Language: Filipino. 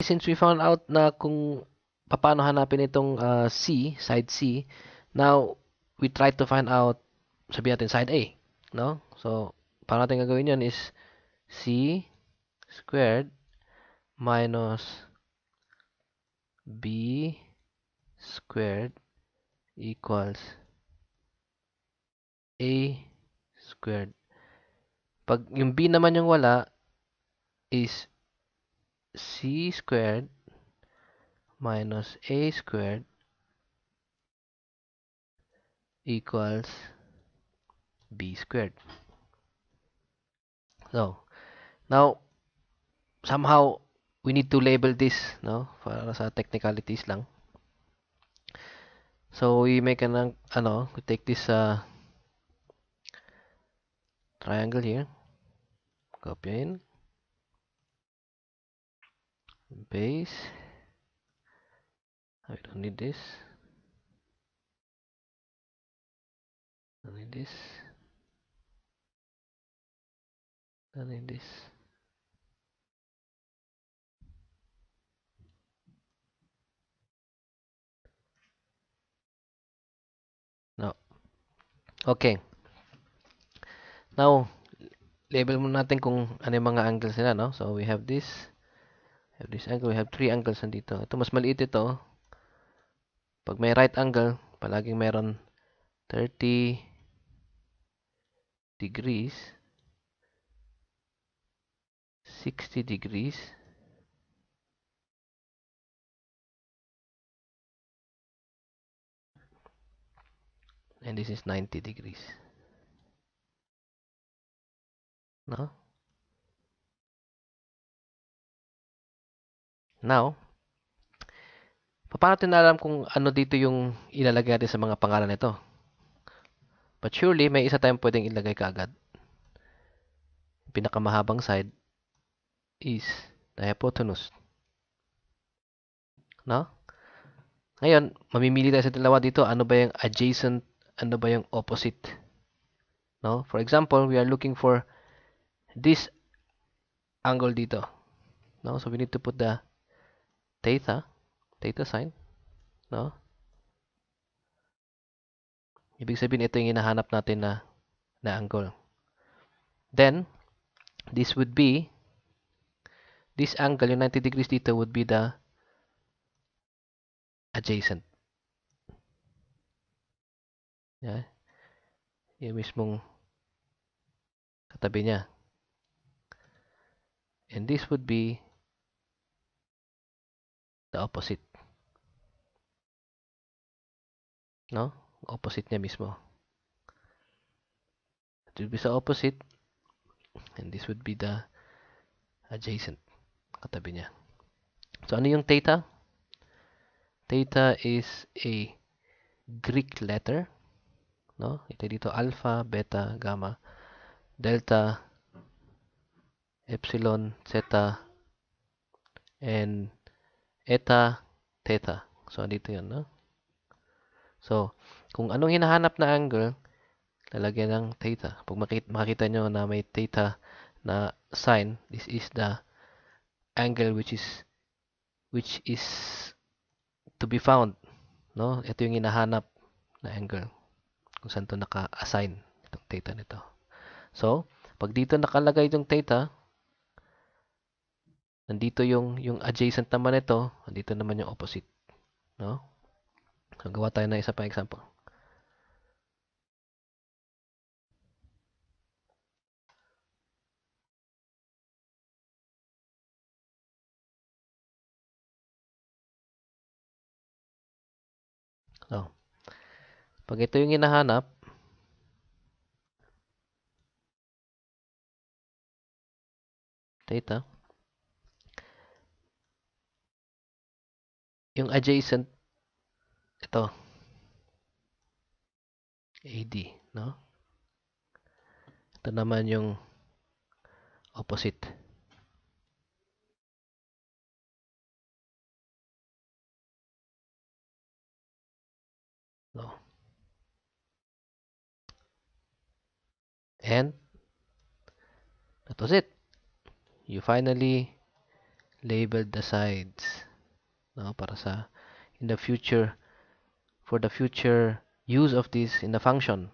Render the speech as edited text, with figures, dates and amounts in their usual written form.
since we found out na kung paano hanapin itong side C, now we try to find out, sabihin natin side A, no? So, paano natin gagawin yun is C squared minus B squared equals A squared. Pag yung B naman yung wala is C squared minus A squared equals B squared. So, now, somehow, we need to label this, no? Para sa technicalities lang. So, we make we take this triangle here. Copy in. Base. We don't need this. Don't need this. Don't need this. No. Okay. Now, label muna natin kung ano yung mga angles nila, no? So, we have this. We have this angle. We have 3 angles nandito. Ito, mas maliit ito. Pag may right angle, palaging meron 30 degrees, 60 degrees, and this is 90 degrees. No? Now, paano natin alam kung ano dito yung ilalagay natin sa mga pangalan nito? But surely, may isa tayong pwedeng ilagay kaagad. Pinakamahabang side is the hypotenuse. No? Ngayon, mamimili tayo sa dalawa dito. Ano ba yung adjacent? Ano ba yung opposite? No? For example, we are looking for this angle dito. No? So, we need to put the theta sign. No? Ibig sabihin, ito yung hinahanap natin na angle. Then, this would be, this angle, yung 90 degrees dito would be the adjacent. Yeah? Yung mismong katabi niya. And this would be the opposite. No? Opposite niya mismo. It would be the opposite. And this would be the adjacent. Katabi niya. So, ano yung theta? Theta is a Greek letter. No? Ito dito alpha, beta, gamma, delta, epsilon, zeta, and eta, theta. So, dito yun, no? So, kung anong hinahanap na angle, lalagyan ng theta. Pag makita nyo na may theta na sign, this is the angle which is to be found, no? Ito yung hinahanap na angle kung saan to naka-assign itong theta nito. So, pag dito nakalagay itong theta, nandito yung adjacent naman ito, nandito naman yung opposite, no? So, gawa tayo ng isa pa example. So, pag ito yung hinahanap, theta, yung adjacent, ito, AD, no? Ito naman yung opposite. No? And that was it. You finally labeled the sides, no, para sa in the future, for the future use of this in the function.